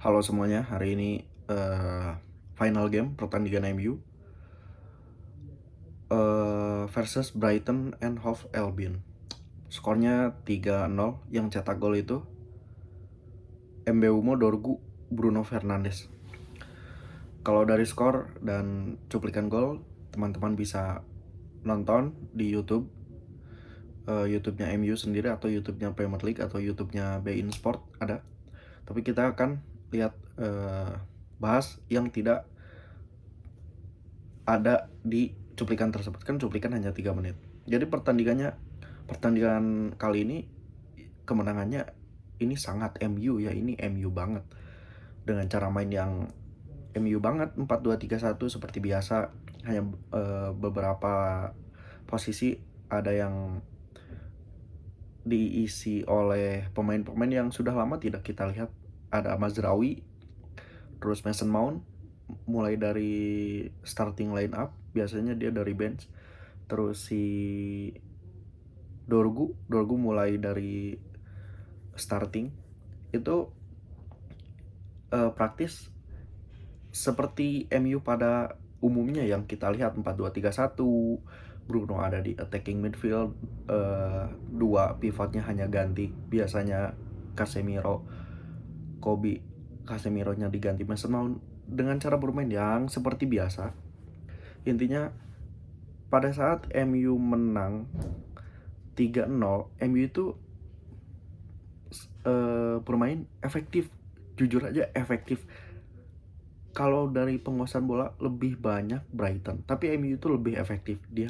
Halo semuanya, hari ini final game pertandingan MU versus Brighton and Hove Albion. Skornya 3-0, yang cetak gol itu Mbeumo Dorgu Bruno Fernandes. Kalau dari skor dan cuplikan gol, teman-teman bisa nonton di YouTube, YouTube-nya MU sendiri atau YouTube-nya Premier League atau YouTube-nya beIN Sport ada. Tapi kita akan lihat bahas yang tidak ada di cuplikan tersebut. Kan cuplikan hanya 3 menit. Jadi pertandingan kali ini kemenangannya ini sangat MU ya, ini MU banget. Dengan cara main yang MU banget, 4-2-3-1 seperti biasa. Hanya beberapa posisi ada yang diisi oleh pemain-pemain yang sudah lama tidak kita lihat. Ada Mazraoui, terus Mason Mount, mulai dari starting line up, biasanya dia dari bench. Terus si Dorgu mulai dari starting. Itu praktis seperti MU pada umumnya yang kita lihat 4-2-3-1. Bruno ada di attacking midfield, dua pivotnya hanya ganti, biasanya Casemiro, Casemironya diganti Mason Mount, dengan cara bermain yang seperti biasa. Intinya pada saat MU menang 3-0, MU itu bermain efektif, jujur aja efektif. Kalau dari penguasaan bola lebih banyak Brighton, tapi MU itu lebih efektif. Dia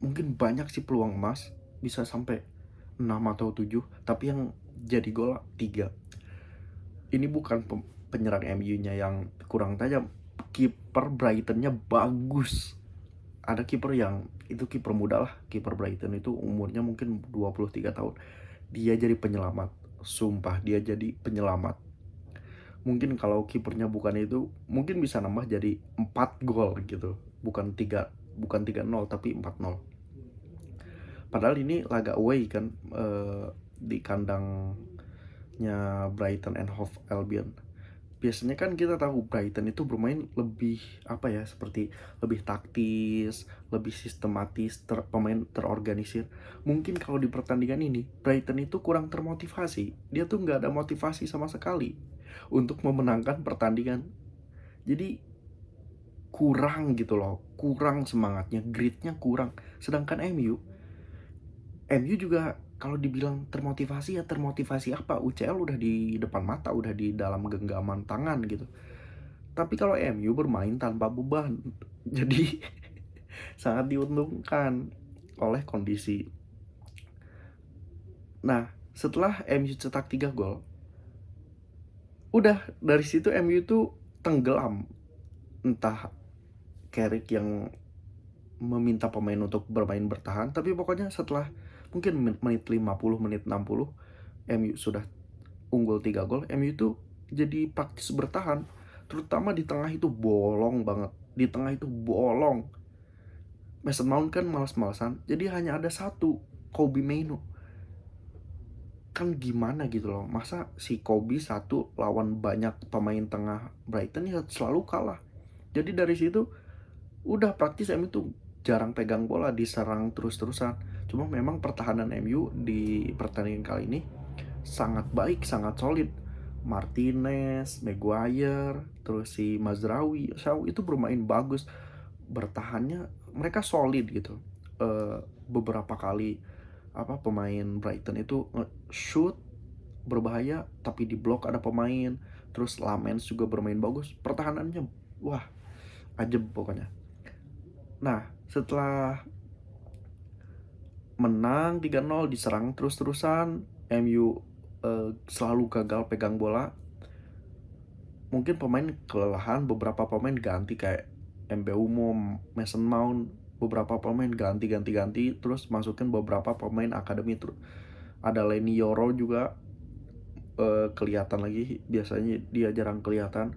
mungkin banyak sih peluang emas, bisa sampai 6 atau 7, tapi yang jadi gol 3. Ini bukan penyerang MU-nya yang kurang tajam, kiper Brighton-nya bagus. Ada kiper yang itu kiper muda lah, kiper Brighton itu umurnya mungkin 23 tahun. Dia jadi penyelamat, sumpah dia jadi penyelamat. Mungkin kalau kipernya bukan itu, mungkin bisa nambah jadi 4 gol gitu. Bukan 3-0 tapi 4-0. Padahal ini laga away kan, di kandangnya Brighton and Hove Albion. Biasanya kan kita tahu Brighton itu bermain lebih apa ya, seperti lebih taktis, lebih sistematis, pemain terorganisir. Mungkin kalau di pertandingan ini Brighton itu kurang termotivasi. Dia tuh nggak ada motivasi sama sekali untuk memenangkan pertandingan. Jadi kurang gitu loh, kurang semangatnya, gritnya kurang. Sedangkan MU juga kalau dibilang termotivasi, ya termotivasi apa? UCL udah di depan mata, udah di dalam genggaman tangan gitu. Tapi kalau MU bermain tanpa beban, jadi sangat diuntungkan oleh kondisi. Nah, setelah MU cetak 3 gol, udah dari situ MU tuh tenggelam. Entah Carrick yang meminta pemain untuk bermain bertahan, tapi pokoknya setelah mungkin menit 50, menit 60, MU sudah unggul 3 gol, MU itu jadi praktis bertahan. Terutama di tengah itu bolong banget. Di tengah itu bolong. Mason Mount kan malas-malasan, jadi hanya ada satu, Kobbie Mainoo. Kan gimana gitu loh, masa si Kobbie satu lawan banyak pemain tengah Brighton ya selalu kalah. Jadi dari situ udah praktis MU tuh jarang pegang bola, diserang terus-terusan. Cuma memang pertahanan MU di pertandingan kali ini sangat baik, sangat solid. Martinez, Maguire, terus si Mazraoui, itu bermain bagus. Bertahannya mereka solid gitu. Beberapa kali pemain Brighton itu shoot berbahaya tapi di blok ada pemain. Terus Lamens juga bermain bagus. Pertahanannya wah, ajeb pokoknya. Nah, setelah menang 3-0, diserang terus-terusan, MU selalu gagal pegang bola. Mungkin pemain kelelahan, beberapa pemain ganti kayak Mbeumo, Mason Mount, beberapa pemain ganti, terus masukin beberapa pemain akademi. Terus ada Leny Yoro juga kelihatan lagi, biasanya dia jarang kelihatan.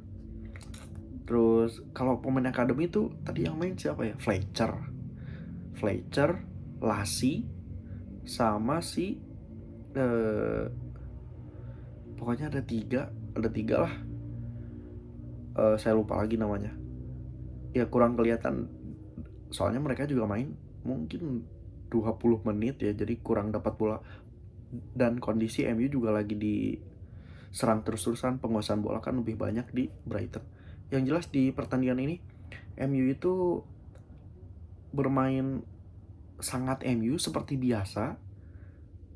Terus kalau pemain akademi itu tadi yang main siapa ya? Fletcher, Lassie, sama si pokoknya ada tiga lah. Saya lupa lagi namanya. Ya kurang kelihatan, soalnya mereka juga main mungkin 20 menit ya, jadi kurang dapat bola. Dan kondisi MU juga lagi diserang terus-terusan, penguasaan bola kan lebih banyak di Brighton. Yang jelas di pertandingan ini MU itu bermain sangat MU seperti biasa,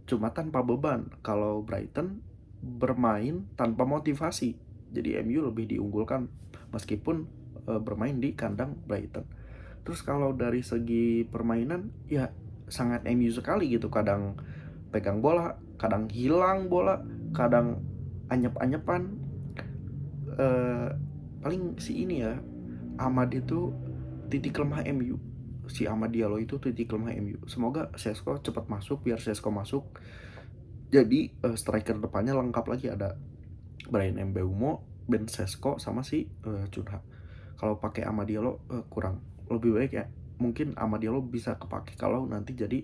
cuma tanpa beban. Kalau Brighton bermain tanpa motivasi, jadi MU lebih diunggulkan meskipun bermain di kandang Brighton. Terus kalau dari segi permainan ya sangat MU sekali gitu, kadang pegang bola, kadang hilang bola, kadang anyep-anyepan. Paling si ini ya, Ahmad itu titik lemah MU. Si Ahmad Diallo itu titik lemah MU. Semoga Sesko cepat masuk, biar Sesko masuk. Jadi striker depannya lengkap lagi, ada Bryan Mbeumo, Ben Sesko sama si Cunha. Kalau pakai Ahmad Diallo kurang. Lebih baik ya mungkin Ahmad Diallo bisa kepake kalau nanti jadi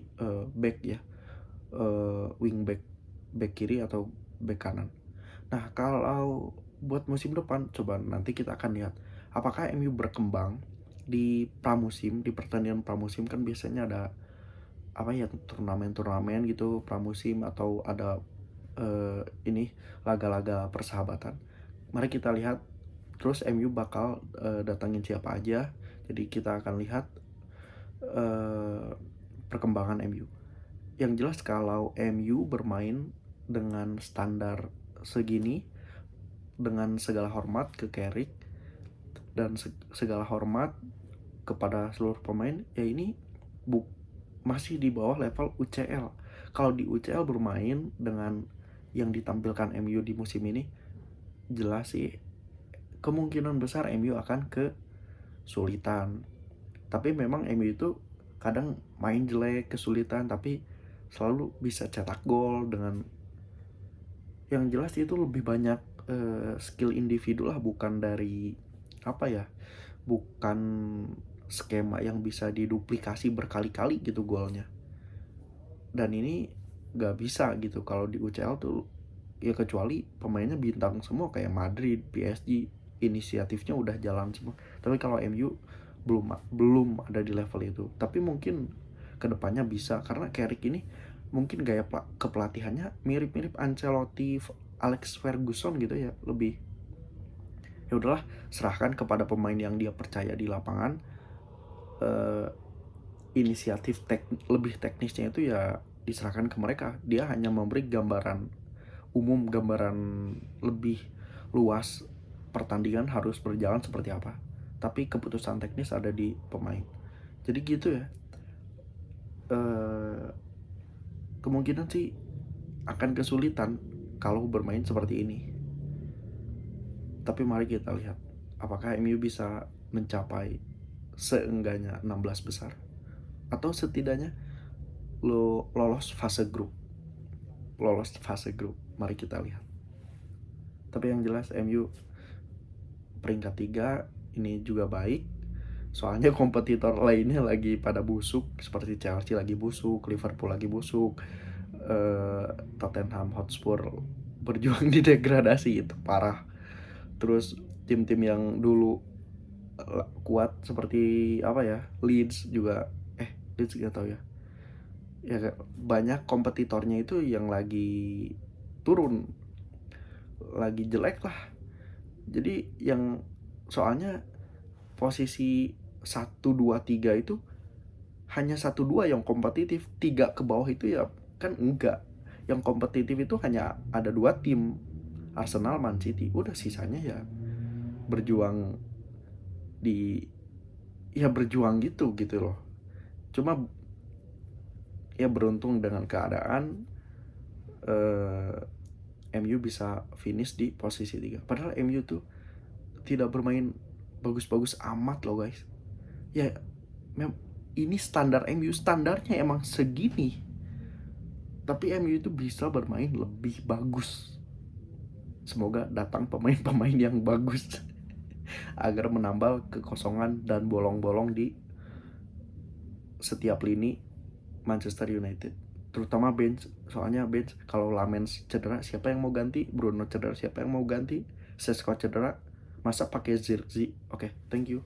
back ya, wing back kiri atau back kanan. Nah kalau buat musim depan, coba nanti kita akan lihat apakah MU berkembang di pramusim. Di pertandingan pramusim kan biasanya ada apa ya, turnamen gitu pramusim, atau ada ini laga-laga persahabatan. Mari kita lihat. Terus MU bakal datangin siapa aja. Jadi kita akan lihat perkembangan MU. Yang jelas kalau MU bermain dengan standar segini, dengan segala hormat ke Carrick dan segala hormat kepada seluruh pemain, ya ini masih di bawah level UCL. Kalau di UCL bermain dengan yang ditampilkan MU di musim ini, jelas sih kemungkinan besar MU akan kesulitan. Tapi memang MU itu kadang main jelek, kesulitan, tapi selalu bisa cetak gol. Dengan yang jelas itu lebih banyak skill individu lah, bukan dari apa ya, bukan skema yang bisa diduplikasi berkali-kali gitu golnya. Dan ini gak bisa gitu kalau di UCL tuh ya, kecuali pemainnya bintang semua kayak Madrid, PSG, inisiatifnya udah jalan semua. Tapi kalau MU belum ada di level itu. Tapi mungkin kedepannya bisa, karena Carrick ini mungkin gaya kepelatihannya mirip-mirip Ancelotti, Alex Ferguson gitu ya. Lebih ya udahlah, serahkan kepada pemain yang dia percaya di lapangan. Inisiatif lebih teknisnya itu ya diserahkan ke mereka. Dia hanya memberi gambaran umum, gambaran lebih luas pertandingan harus berjalan seperti apa, tapi keputusan teknis ada di pemain. Jadi gitu ya. Kemungkinan sih akan kesulitan kalau bermain seperti ini. Tapi mari kita lihat apakah MU bisa mencapai seenggaknya 16 besar, atau setidaknya lolos fase grup. Mari kita lihat. Tapi yang jelas MU peringkat 3 ini juga baik, soalnya kompetitor lainnya lagi pada busuk, seperti Chelsea lagi busuk, Liverpool lagi busuk, Tottenham Hotspur berjuang di degradasi, itu parah. Terus tim-tim yang dulu kuat seperti apa ya, Leeds gak tau ya, banyak kompetitornya itu yang lagi turun, lagi jelek lah. Jadi yang soalnya posisi 1, 2, 3 itu hanya 1, 2 yang kompetitif. 3 ke bawah itu ya kan enggak. Yang kompetitif itu hanya ada 2 tim, Arsenal, Man City. Udah sisanya ya berjuang berjuang gitu loh. Cuma ya beruntung dengan keadaan MU bisa finish di posisi 3. Padahal MU tuh tidak bermain bagus-bagus amat loh guys. Ya ini standar MU, standarnya emang segini. Tapi MU itu bisa bermain lebih bagus. Semoga datang pemain-pemain yang bagus agar menambal kekosongan dan bolong-bolong di setiap lini Manchester United. terutama bench. Soalnya bench kalau Lamens cedera siapa yang mau ganti? Bruno cedera siapa yang mau ganti? Sesco cedera masa pakai Zirkzee? Oke, thank you.